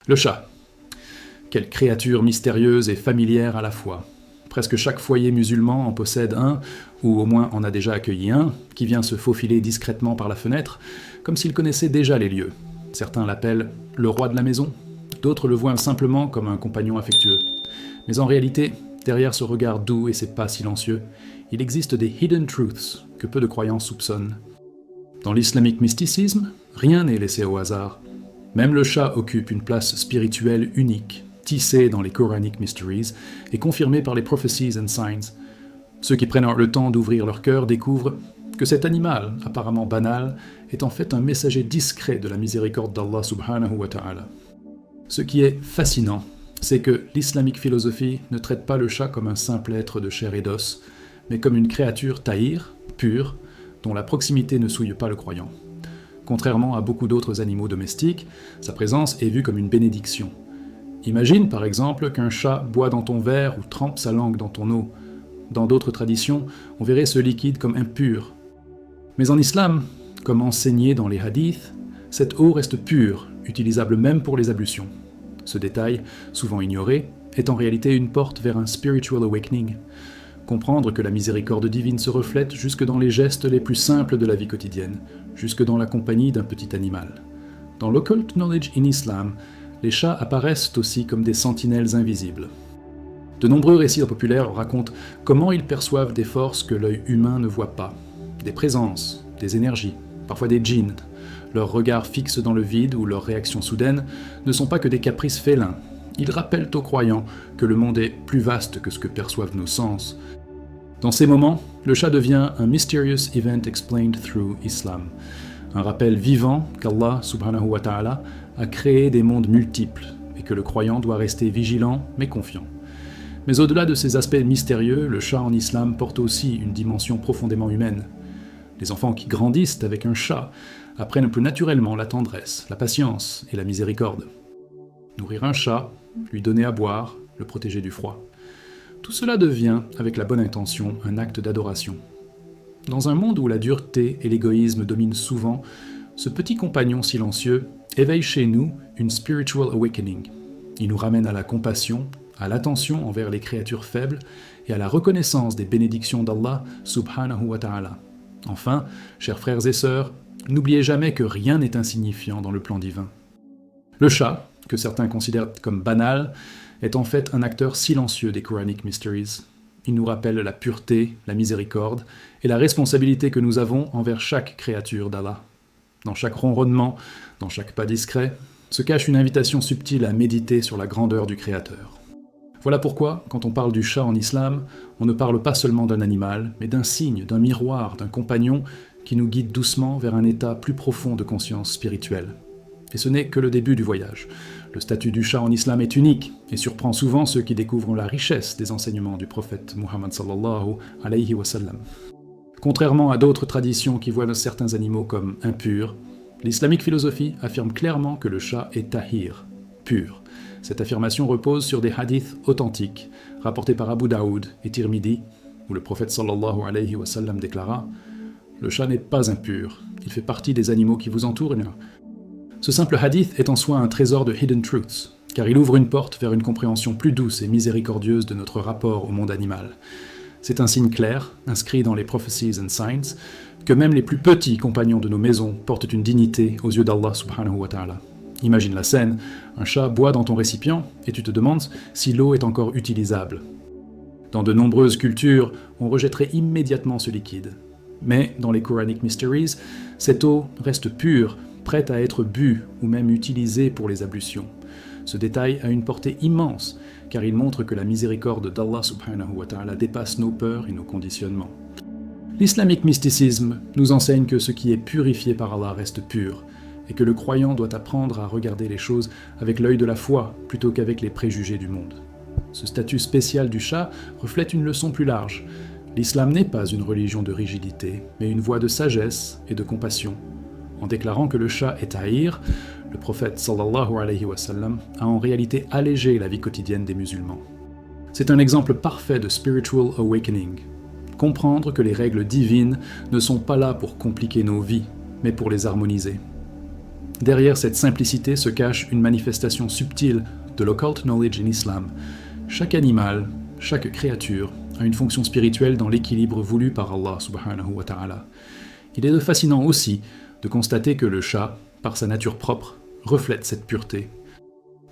Le chat. Quelle créature mystérieuse et familière à la fois. Presque chaque foyer musulman en possède un, ou au moins en a déjà accueilli un, qui vient se faufiler discrètement par la fenêtre, comme s'il connaissait déjà les lieux. Certains l'appellent le roi de la maison, d'autres le voient simplement comme un compagnon affectueux. Mais en réalité, derrière ce regard doux et ces pas silencieux, il existe des hidden truths que peu de croyants soupçonnent. Dans l'islamique mysticisme, rien n'est laissé au hasard. Même le chat occupe une place spirituelle unique, tissée dans les Quranic Mysteries et confirmée par les Prophecies and Signs. Ceux qui prennent le temps d'ouvrir leur cœur découvrent que cet animal, apparemment banal, est en fait un messager discret de la miséricorde d'Allah subhanahu wa ta'ala. Ce qui est fascinant, c'est que l'islamique philosophie ne traite pas le chat comme un simple être de chair et d'os, mais comme une créature tahir, pure, dont la proximité ne souille pas le croyant. Contrairement à beaucoup d'autres animaux domestiques, sa présence est vue comme une bénédiction. Imagine par exemple qu'un chat boit dans ton verre ou trempe sa langue dans ton eau. Dans d'autres traditions, on verrait ce liquide comme impur. Mais en islam, comme enseigné dans les hadiths, cette eau reste pure, utilisable même pour les ablutions. Ce détail, souvent ignoré, est en réalité une porte vers un spiritual awakening. Comprendre que la miséricorde divine se reflète jusque dans les gestes les plus simples de la vie quotidienne, jusque dans la compagnie d'un petit animal. Dans l'occult knowledge in Islam, les chats apparaissent aussi comme des sentinelles invisibles. De nombreux récits populaires racontent comment ils perçoivent des forces que l'œil humain ne voit pas, des présences, des énergies, parfois des djinns. Leurs regards fixes dans le vide ou leurs réactions soudaines ne sont pas que des caprices félins. Ils rappellent aux croyants que le monde est plus vaste que ce que perçoivent nos sens. Dans ces moments, le chat devient un mysterious event explained through Islam, un rappel vivant qu'Allah subhanahu wa ta'ala a créé des mondes multiples et que le croyant doit rester vigilant mais confiant. Mais au-delà de ces aspects mystérieux, le chat en islam porte aussi une dimension profondément humaine. Les enfants qui grandissent avec un chat apprennent plus naturellement la tendresse, la patience et la miséricorde. Nourrir un chat, lui donner à boire, le protéger du froid. Tout cela devient, avec la bonne intention, un acte d'adoration. Dans un monde où la dureté et l'égoïsme dominent souvent, ce petit compagnon silencieux éveille chez nous une spiritual awakening. Il nous ramène à la compassion, à l'attention envers les créatures faibles et à la reconnaissance des bénédictions d'Allah subhanahu wa ta'ala. Enfin, chers frères et sœurs, n'oubliez jamais que rien n'est insignifiant dans le plan divin. Le chat, que certains considèrent comme banal, est en fait un acteur silencieux des Quranic Mysteries. Il nous rappelle la pureté, la miséricorde et la responsabilité que nous avons envers chaque créature d'Allah. Dans chaque ronronnement, dans chaque pas discret, se cache une invitation subtile à méditer sur la grandeur du Créateur. Voilà pourquoi, quand on parle du chat en islam, on ne parle pas seulement d'un animal, mais d'un signe, d'un miroir, d'un compagnon qui nous guide doucement vers un état plus profond de conscience spirituelle. Et ce n'est que le début du voyage. Le statut du chat en islam est unique et surprend souvent ceux qui découvrent la richesse des enseignements du prophète Muhammad sallallahu alayhi wa sallam. Contrairement à d'autres traditions qui voient certains animaux comme impurs, l'islamique philosophie affirme clairement que le chat est tahir, pur. Cette affirmation repose sur des hadiths authentiques, rapportés par Abu Daoud et Tirmidhi, où le prophète sallallahu alayhi wa sallam déclara « Le chat n'est pas impur, il fait partie des animaux qui vous entourent. » Ce simple hadith est en soi un trésor de hidden truths, car il ouvre une porte vers une compréhension plus douce et miséricordieuse de notre rapport au monde animal. C'est un signe clair, inscrit dans les Prophecies and Signs, que même les plus petits compagnons de nos maisons portent une dignité aux yeux d'Allah subhanahu wa ta'ala. Imagine la scène, un chat boit dans ton récipient et tu te demandes si l'eau est encore utilisable. Dans de nombreuses cultures, on rejetterait immédiatement ce liquide. Mais dans les Quranic Mysteries, cette eau reste pure, prête à être bue ou même utilisée pour les ablutions. Ce détail a une portée immense, car il montre que la miséricorde d'Allah subhanahu wa ta'ala dépasse nos peurs et nos conditionnements. L'islamique mysticisme nous enseigne que ce qui est purifié par Allah reste pur, et que le croyant doit apprendre à regarder les choses avec l'œil de la foi plutôt qu'avec les préjugés du monde. Ce statut spécial du chat reflète une leçon plus large. L'islam n'est pas une religion de rigidité, mais une voie de sagesse et de compassion. En déclarant que le chat est tahir, le prophète sallallahu alayhi wa sallam a en réalité allégé la vie quotidienne des musulmans. C'est un exemple parfait de spiritual awakening. Comprendre que les règles divines ne sont pas là pour compliquer nos vies, mais pour les harmoniser. Derrière cette simplicité se cache une manifestation subtile de l'occult knowledge in Islam. Chaque animal, chaque créature a une fonction spirituelle dans l'équilibre voulu par Allah subhanahu wa ta'ala. Il est fascinant aussi de constater que le chat, par sa nature propre, reflète cette pureté.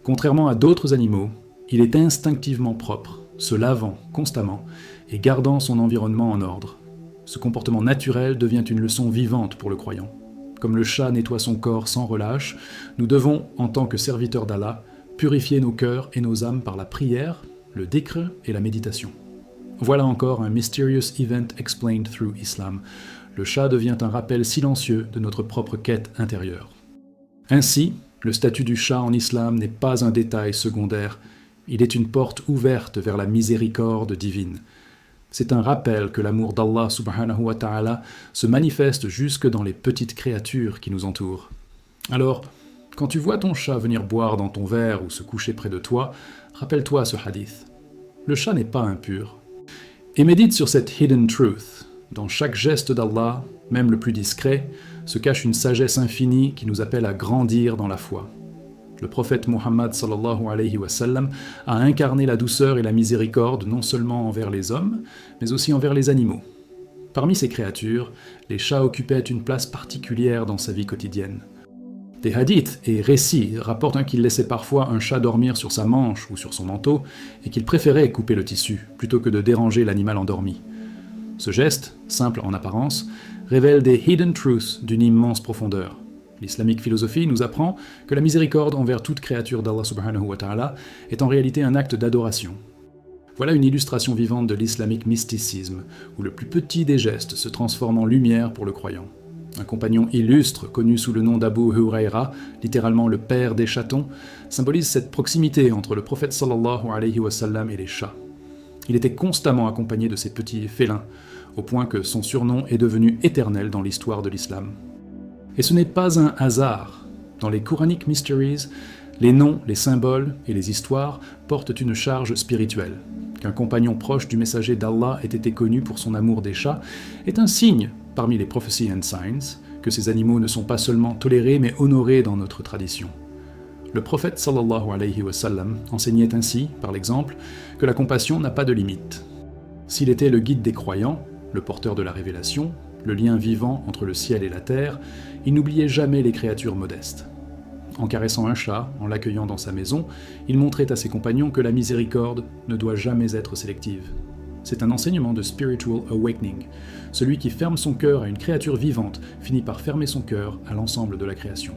Contrairement à d'autres animaux, il est instinctivement propre, se lavant constamment et gardant son environnement en ordre. Ce comportement naturel devient une leçon vivante pour le croyant. Comme le chat nettoie son corps sans relâche, nous devons, en tant que serviteurs d'Allah, purifier nos cœurs et nos âmes par la prière, le dhikr et la méditation. Voilà encore un mysterious event explained through Islam. Le chat devient un rappel silencieux de notre propre quête intérieure. Ainsi, le statut du chat en islam n'est pas un détail secondaire, il est une porte ouverte vers la miséricorde divine. C'est un rappel que l'amour d'Allah subhanahu wa ta'ala se manifeste jusque dans les petites créatures qui nous entourent. Alors, quand tu vois ton chat venir boire dans ton verre ou se coucher près de toi, rappelle-toi ce hadith. Le chat n'est pas impur. Et médite sur cette hidden truth. Dans chaque geste d'Allah, même le plus discret, se cache une sagesse infinie qui nous appelle à grandir dans la foi. Le prophète Muhammad sallallahu alayhi wa sallam a incarné la douceur et la miséricorde non seulement envers les hommes, mais aussi envers les animaux. Parmi ces créatures, les chats occupaient une place particulière dans sa vie quotidienne. Des hadiths et récits rapportent qu'il laissait parfois un chat dormir sur sa manche ou sur son manteau et qu'il préférait couper le tissu plutôt que de déranger l'animal endormi. Ce geste, simple en apparence, révèle des hidden truths d'une immense profondeur. L'islamique philosophie nous apprend que la miséricorde envers toute créature d'Allah subhanahu wa ta'ala est en réalité un acte d'adoration. Voilà une illustration vivante de l'islamique mysticisme, où le plus petit des gestes se transforme en lumière pour le croyant. Un compagnon illustre, connu sous le nom d'Abu Hurayra, littéralement le père des chatons, symbolise cette proximité entre le prophète sallallahu alayhi wa sallam et les chats. Il était constamment accompagné de ces petits félins, au point que son surnom est devenu éternel dans l'histoire de l'islam. Et ce n'est pas un hasard. Dans les Quranic Mysteries, les noms, les symboles et les histoires portent une charge spirituelle. Qu'un compagnon proche du messager d'Allah ait été connu pour son amour des chats est un signe, parmi les prophecies and signs, que ces animaux ne sont pas seulement tolérés mais honorés dans notre tradition. Le prophète sallallahu alayhi wa sallam enseignait ainsi, par l'exemple, que la compassion n'a pas de limite. S'il était le guide des croyants, le porteur de la révélation, le lien vivant entre le ciel et la terre, il n'oubliait jamais les créatures modestes. En caressant un chat, en l'accueillant dans sa maison, il montrait à ses compagnons que la miséricorde ne doit jamais être sélective. C'est un enseignement de spiritual awakening. Celui qui ferme son cœur à une créature vivante finit par fermer son cœur à l'ensemble de la création.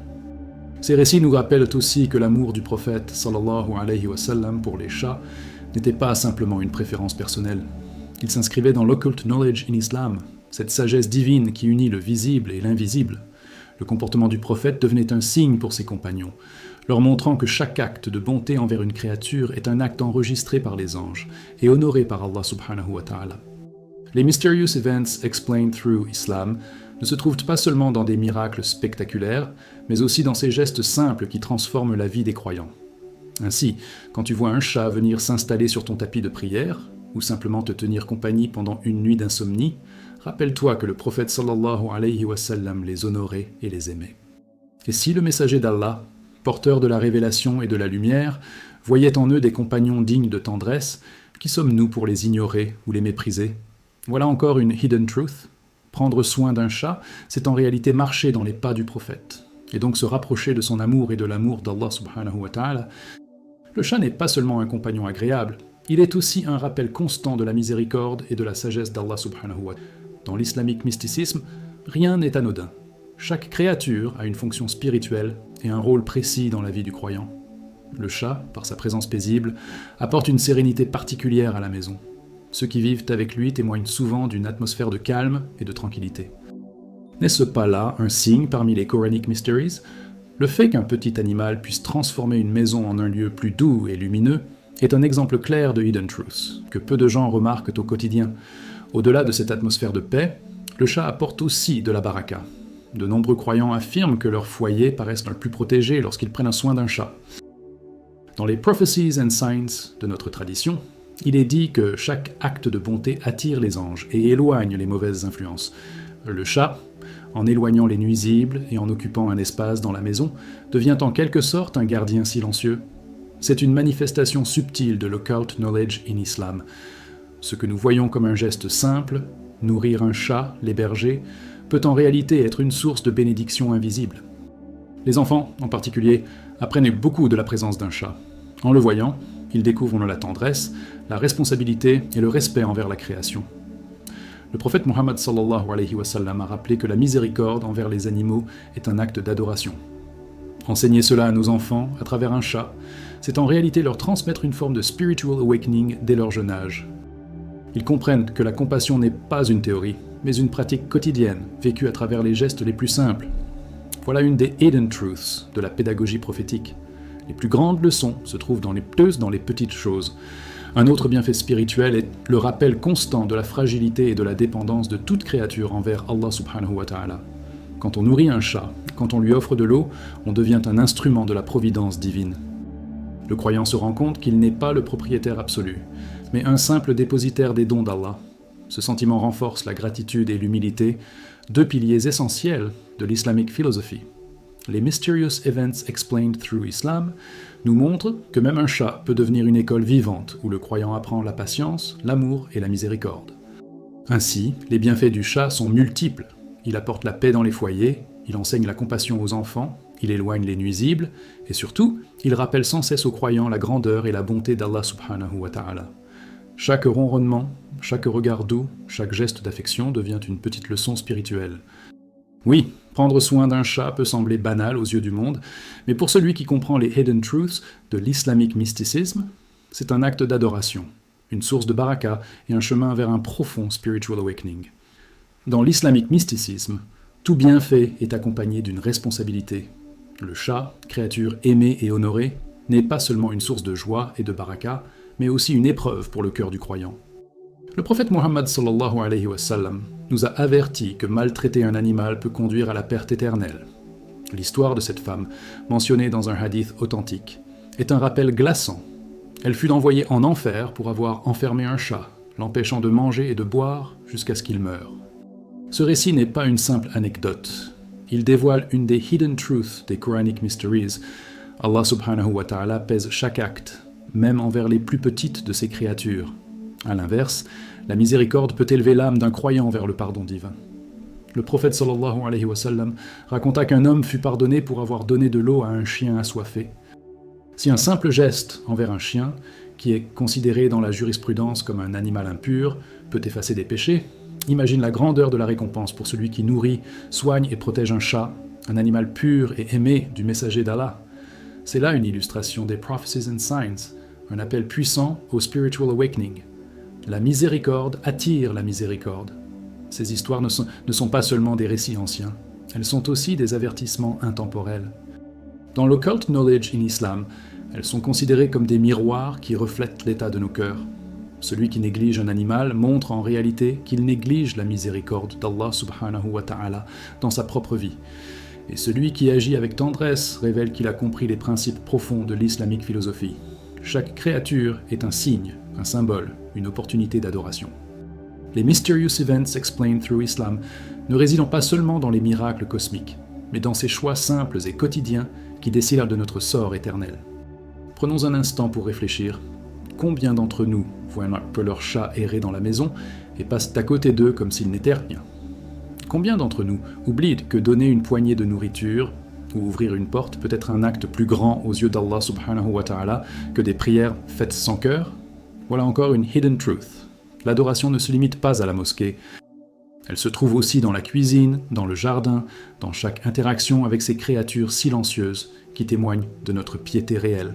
Ces récits nous rappellent aussi que l'amour du prophète sallallahu alayhi wa sallam pour les chats n'était pas simplement une préférence personnelle. Il s'inscrivait dans l'occult knowledge in Islam, cette sagesse divine qui unit le visible et l'invisible. Le comportement du prophète devenait un signe pour ses compagnons, leur montrant que chaque acte de bonté envers une créature est un acte enregistré par les anges et honoré par Allah subhanahu wa ta'ala. Les mysterious events explained through Islam ne se trouvent pas seulement dans des miracles spectaculaires, mais aussi dans ces gestes simples qui transforment la vie des croyants. Ainsi, quand tu vois un chat venir s'installer sur ton tapis de prière, ou simplement te tenir compagnie pendant une nuit d'insomnie, rappelle-toi que le prophète sallallahu alayhi wa sallam les honorait et les aimait. Et si le messager d'Allah, porteur de la révélation et de la lumière, voyait en eux des compagnons dignes de tendresse, qui sommes-nous pour les ignorer ou les mépriser ? Voilà encore une hidden truth. Prendre soin d'un chat, c'est en réalité marcher dans les pas du prophète, et donc se rapprocher de son amour et de l'amour d'Allah subhanahu wa ta'ala. Le chat n'est pas seulement un compagnon agréable, il est aussi un rappel constant de la miséricorde et de la sagesse d'Allah subhanahu wa ta'ala. Dans l'islamique mysticisme, rien n'est anodin. Chaque créature a une fonction spirituelle et un rôle précis dans la vie du croyant. Le chat, par sa présence paisible, apporte une sérénité particulière à la maison. Ceux qui vivent avec lui témoignent souvent d'une atmosphère de calme et de tranquillité. N'est-ce pas là un signe parmi les Quranic Mysteries ? Le fait qu'un petit animal puisse transformer une maison en un lieu plus doux et lumineux est un exemple clair de hidden truth, que peu de gens remarquent au quotidien. Au-delà de cette atmosphère de paix, le chat apporte aussi de la baraka. De nombreux croyants affirment que leur foyer paraissent le plus protégé lorsqu'ils prennent soin d'un chat. Dans les Prophecies and Signs de notre tradition, il est dit que chaque acte de bonté attire les anges et éloigne les mauvaises influences. Le chat, en éloignant les nuisibles et en occupant un espace dans la maison, devient en quelque sorte un gardien silencieux. C'est une manifestation subtile de l'occult knowledge in Islam. Ce que nous voyons comme un geste simple, nourrir un chat, l'héberger, peut en réalité être une source de bénédiction invisible. Les enfants, en particulier, apprennent beaucoup de la présence d'un chat. En le voyant, ils découvrent la tendresse, la responsabilité et le respect envers la création. Le prophète Muhammad sallallahu alayhi wa sallam a rappelé que la miséricorde envers les animaux est un acte d'adoration. Enseigner cela à nos enfants, à travers un chat, c'est en réalité leur transmettre une forme de spiritual awakening dès leur jeune âge. Ils comprennent que la compassion n'est pas une théorie, mais une pratique quotidienne, vécue à travers les gestes les plus simples. Voilà une des hidden truths de la pédagogie prophétique. Les plus grandes leçons se trouvent dans les petites choses. Un autre bienfait spirituel est le rappel constant de la fragilité et de la dépendance de toute créature envers Allah subhanahu wa ta'ala. Quand on nourrit un chat, quand on lui offre de l'eau, on devient un instrument de la providence divine. Le croyant se rend compte qu'il n'est pas le propriétaire absolu, mais un simple dépositaire des dons d'Allah. Ce sentiment renforce la gratitude et l'humilité, deux piliers essentiels de l'islamic philosophy. Les Mysterious Events Explained Through Islam nous montrent que même un chat peut devenir une école vivante où le croyant apprend la patience, l'amour et la miséricorde. Ainsi, les bienfaits du chat sont multiples. Il apporte la paix dans les foyers, il enseigne la compassion aux enfants, il éloigne les nuisibles, et surtout, il rappelle sans cesse aux croyants la grandeur et la bonté d'Allah subhanahu wa ta'ala. Chaque ronronnement, chaque regard doux, chaque geste d'affection devient une petite leçon spirituelle. Oui, prendre soin d'un chat peut sembler banal aux yeux du monde, mais pour celui qui comprend les hidden truths de l'islamic mysticisme, c'est un acte d'adoration, une source de baraka et un chemin vers un profond spiritual awakening. Dans l'islamic mysticisme, tout bienfait est accompagné d'une responsabilité. Le chat, créature aimée et honorée, n'est pas seulement une source de joie et de baraka, mais aussi une épreuve pour le cœur du croyant. Le prophète Muhammad sallallahu alayhi wa sallam nous a averti que maltraiter un animal peut conduire à la perte éternelle. L'histoire de cette femme, mentionnée dans un hadith authentique, est un rappel glaçant. Elle fut envoyée en enfer pour avoir enfermé un chat, l'empêchant de manger et de boire jusqu'à ce qu'il meure. Ce récit n'est pas une simple anecdote. Il dévoile une des hidden truths des Quranic Mysteries. Allah subhanahu wa ta'ala pèse chaque acte, même envers les plus petites de ses créatures. A l'inverse, la miséricorde peut élever l'âme d'un croyant vers le pardon divin. Le prophète sallallahu alayhi wa sallam raconta qu'un homme fut pardonné pour avoir donné de l'eau à un chien assoiffé. Si un simple geste envers un chien, qui est considéré dans la jurisprudence comme un animal impur, peut effacer des péchés, imagine la grandeur de la récompense pour celui qui nourrit, soigne et protège un chat, un animal pur et aimé du messager d'Allah. C'est là une illustration des Prophecies and Signs, un appel puissant au spiritual awakening. La miséricorde attire la miséricorde. Ces histoires ne sont pas seulement des récits anciens, elles sont aussi des avertissements intemporels. Dans l'occult knowledge in Islam, elles sont considérées comme des miroirs qui reflètent l'état de nos cœurs. Celui qui néglige un animal montre en réalité qu'il néglige la miséricorde d'Allah subhanahu wa ta'ala dans sa propre vie. Et celui qui agit avec tendresse révèle qu'il a compris les principes profonds de l'islamique philosophie. Chaque créature est un signe, un symbole, une opportunité d'adoration. Les Mysterious Events Explained Through Islam ne résident pas seulement dans les miracles cosmiques, mais dans ces choix simples et quotidiens qui décident de notre sort éternel. Prenons un instant pour réfléchir. Combien d'entre nous voient un peu leur chat errer dans la maison et passent à côté d'eux comme s'ils n'étaient rien? Combien d'entre nous oublient que donner une poignée de nourriture ou ouvrir une porte peut être un acte plus grand aux yeux d'Allah subhanahu wa ta'ala que des prières faites sans cœur? Voilà encore une hidden truth. L'adoration ne se limite pas à la mosquée. Elle se trouve aussi dans la cuisine, dans le jardin, dans chaque interaction avec ces créatures silencieuses qui témoignent de notre piété réelle.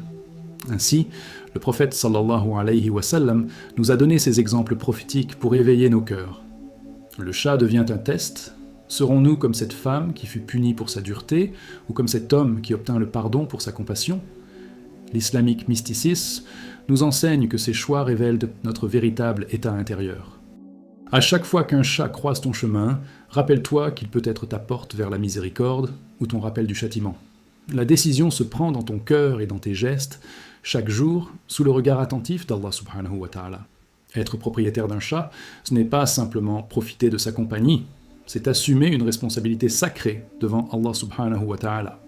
Ainsi, le prophète sallallahu alayhi wa sallam nous a donné ces exemples prophétiques pour éveiller nos cœurs. Le chat devient un test. Serons-nous comme cette femme qui fut punie pour sa dureté, ou comme cet homme qui obtint le pardon pour sa compassion? L'islamique mysticisme nous enseigne que ces choix révèlent notre véritable état intérieur. À chaque fois qu'un chat croise ton chemin, rappelle-toi qu'il peut être ta porte vers la miséricorde ou ton rappel du châtiment. La décision se prend dans ton cœur et dans tes gestes, chaque jour, sous le regard attentif d'Allah subhanahu wa ta'ala. Être propriétaire d'un chat, ce n'est pas simplement profiter de sa compagnie, c'est assumer une responsabilité sacrée devant Allah subhanahu wa ta'ala.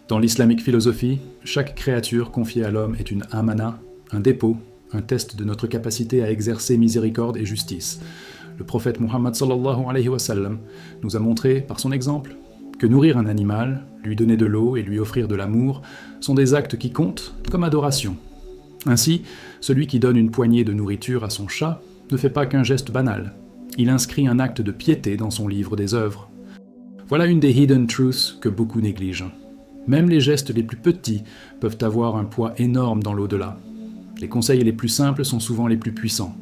Dans l'islamique philosophie, chaque créature confiée à l'homme est une amana, un dépôt, un test de notre capacité à exercer miséricorde et justice. Le prophète Muhammad sallallahu alayhi wa sallam nous a montré, par son exemple, que nourrir un animal, lui donner de l'eau et lui offrir de l'amour sont des actes qui comptent comme adoration. Ainsi, celui qui donne une poignée de nourriture à son chat ne fait pas qu'un geste banal. Il inscrit un acte de piété dans son livre des œuvres. Voilà une des hidden truths que beaucoup négligent. Même les gestes les plus petits peuvent avoir un poids énorme dans l'au-delà. Les conseils les plus simples sont souvent les plus puissants.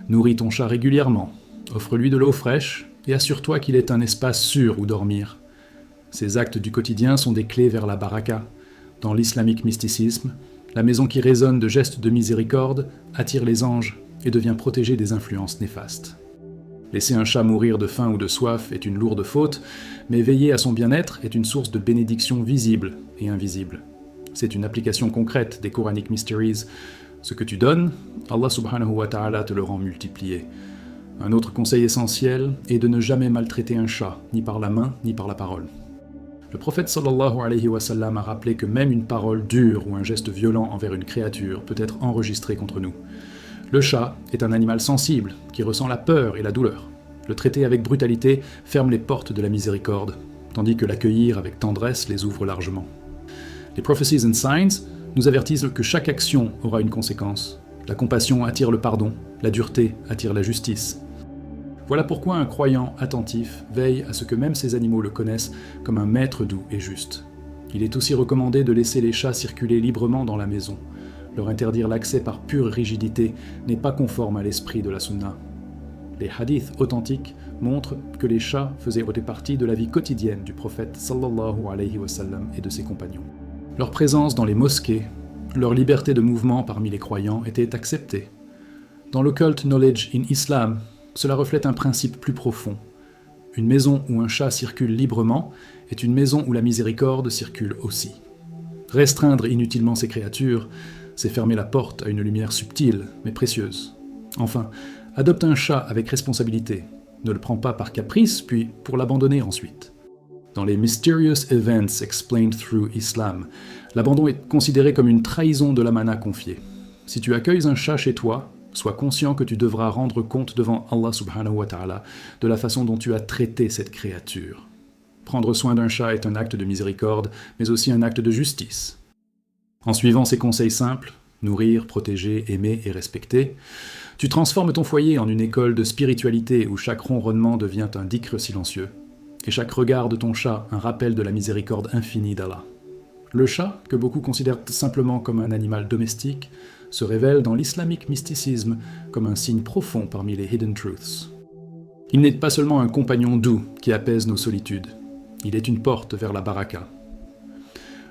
Nourris ton chat régulièrement, offre-lui de l'eau fraîche et assure-toi qu'il ait un espace sûr où dormir. Ces actes du quotidien sont des clés vers la baraka. Dans l'islamique mysticisme, la maison qui résonne de gestes de miséricorde attire les anges et devient protégée des influences néfastes. Laisser un chat mourir de faim ou de soif est une lourde faute, mais veiller à son bien-être est une source de bénédiction visible et invisible. C'est une application concrète des Quranic Mysteries. Ce que tu donnes, Allah subhanahu wa ta'ala te le rend multiplié. Un autre conseil essentiel est de ne jamais maltraiter un chat, ni par la main, ni par la parole. Le prophète sallallahu alayhi wa sallam a rappelé que même une parole dure ou un geste violent envers une créature peut être enregistré contre nous. Le chat est un animal sensible, qui ressent la peur et la douleur. Le traiter avec brutalité ferme les portes de la miséricorde, tandis que l'accueillir avec tendresse les ouvre largement. Les Prophecies and Signs nous avertissent que chaque action aura une conséquence. La compassion attire le pardon, la dureté attire la justice. Voilà pourquoi un croyant attentif veille à ce que même ces animaux le connaissent comme un maître doux et juste. Il est aussi recommandé de laisser les chats circuler librement dans la maison. Leur interdire l'accès par pure rigidité n'est pas conforme à l'esprit de la sunna. Les hadiths authentiques montrent que les chats faisaient partie de la vie quotidienne du prophète sallallahu alayhi wa sallam et de ses compagnons. Leur présence dans les mosquées, leur liberté de mouvement parmi les croyants était acceptée. Dans l'occult knowledge in Islam, cela reflète un principe plus profond. Une maison où un chat circule librement est une maison où la miséricorde circule aussi. Restreindre inutilement ces créatures, c'est fermer la porte à une lumière subtile, mais précieuse. Enfin, adopte un chat avec responsabilité. Ne le prends pas par caprice, puis pour l'abandonner ensuite. Dans les Mysterious Events Explained Through Islam, l'abandon est considéré comme une trahison de l'amana confiée. Si tu accueilles un chat chez toi, sois conscient que tu devras rendre compte devant Allah subhanahu wa ta'ala de la façon dont tu as traité cette créature. Prendre soin d'un chat est un acte de miséricorde, mais aussi un acte de justice. En suivant ces conseils simples, nourrir, protéger, aimer et respecter, tu transformes ton foyer en une école de spiritualité où chaque ronronnement devient un dhikr silencieux, et chaque regard de ton chat un rappel de la miséricorde infinie d'Allah. Le chat, que beaucoup considèrent simplement comme un animal domestique, se révèle dans l'islamique mysticisme comme un signe profond parmi les hidden truths. Il n'est pas seulement un compagnon doux qui apaise nos solitudes, il est une porte vers la baraka.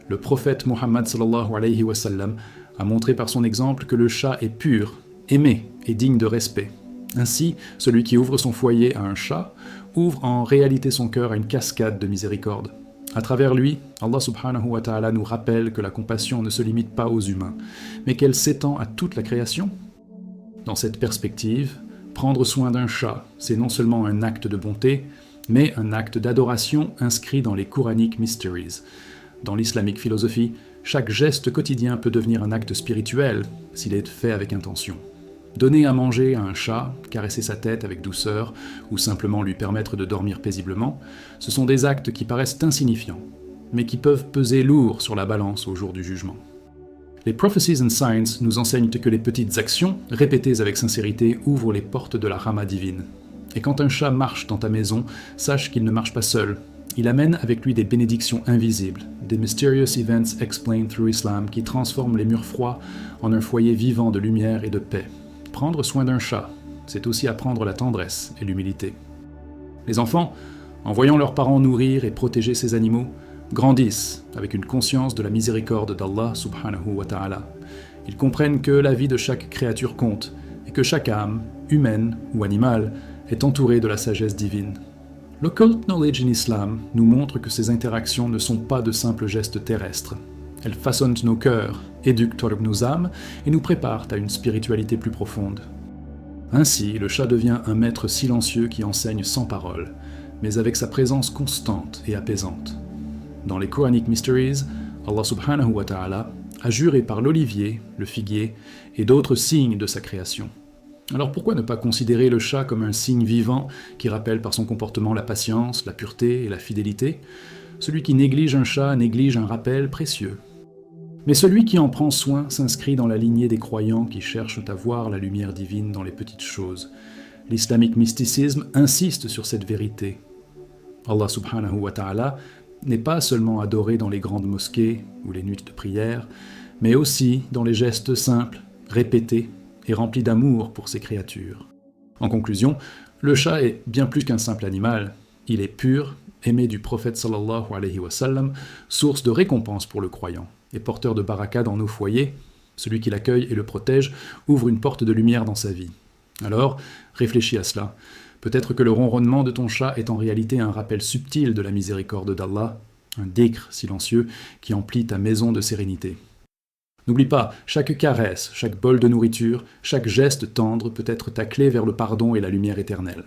Le prophète Muhammad sallallahu alayhi wa sallam a montré par son exemple que le chat est pur, aimé et digne de respect. Ainsi, celui qui ouvre son foyer à un chat ouvre en réalité son cœur à une cascade de miséricorde. À travers lui, Allah subhanahu wa ta'ala nous rappelle que la compassion ne se limite pas aux humains, mais qu'elle s'étend à toute la création. Dans cette perspective, prendre soin d'un chat, c'est non seulement un acte de bonté, mais un acte d'adoration inscrit dans les Quranic Mysteries. Dans l'islamique philosophie, chaque geste quotidien peut devenir un acte spirituel s'il est fait avec intention. Donner à manger à un chat, caresser sa tête avec douceur, ou simplement lui permettre de dormir paisiblement, ce sont des actes qui paraissent insignifiants, mais qui peuvent peser lourd sur la balance au jour du jugement. Les Prophecies and Signs nous enseignent que les petites actions, répétées avec sincérité, ouvrent les portes de la rahma divine. Et quand un chat marche dans ta maison, sache qu'il ne marche pas seul. Il amène avec lui des bénédictions invisibles, des Mysterious Events Explained Through Islam qui transforment les murs froids en un foyer vivant de lumière et de paix. Prendre soin d'un chat, c'est aussi apprendre la tendresse et l'humilité. Les enfants, en voyant leurs parents nourrir et protéger ces animaux, grandissent avec une conscience de la miséricorde d'Allah subhanahu wa ta'ala. Ils comprennent que la vie de chaque créature compte et que chaque âme, humaine ou animale, est entourée de la sagesse divine. L'occult knowledge in Islam nous montre que ces interactions ne sont pas de simples gestes terrestres. Elles façonnent nos cœurs, éduquent nos âmes et nous préparent à une spiritualité plus profonde. Ainsi, le chat devient un maître silencieux qui enseigne sans parole, mais avec sa présence constante et apaisante. Dans les Quranic Mysteries, Allah subhanahu wa ta'ala a juré par l'olivier, le figuier et d'autres signes de sa création. Alors pourquoi ne pas considérer le chat comme un signe vivant qui rappelle par son comportement la patience, la pureté et la fidélité? Celui qui néglige un chat néglige un rappel précieux. Mais celui qui en prend soin s'inscrit dans la lignée des croyants qui cherchent à voir la lumière divine dans les petites choses. L'islamique mysticisme insiste sur cette vérité. Allah subhanahu wa ta'ala n'est pas seulement adoré dans les grandes mosquées ou les nuits de prière, mais aussi dans les gestes simples, répétés et remplis d'amour pour ses créatures. En conclusion, le chat est bien plus qu'un simple animal. Il est pur, aimé du prophète sallallahu alayhi wa sallam, source de récompense pour le croyant, et porteur de baraka dans nos foyers. Celui qui l'accueille et le protège ouvre une porte de lumière dans sa vie. Alors, réfléchis à cela. Peut-être que le ronronnement de ton chat est en réalité un rappel subtil de la miséricorde d'Allah, un dhikr silencieux qui emplit ta maison de sérénité. N'oublie pas, chaque caresse, chaque bol de nourriture, chaque geste tendre peut être ta clé vers le pardon et la lumière éternelle.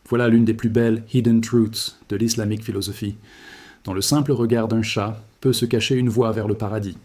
Voilà l'une des plus belles hidden truths de l'islamique philosophie. Dans le simple regard d'un chat peut se cacher une voie vers le paradis.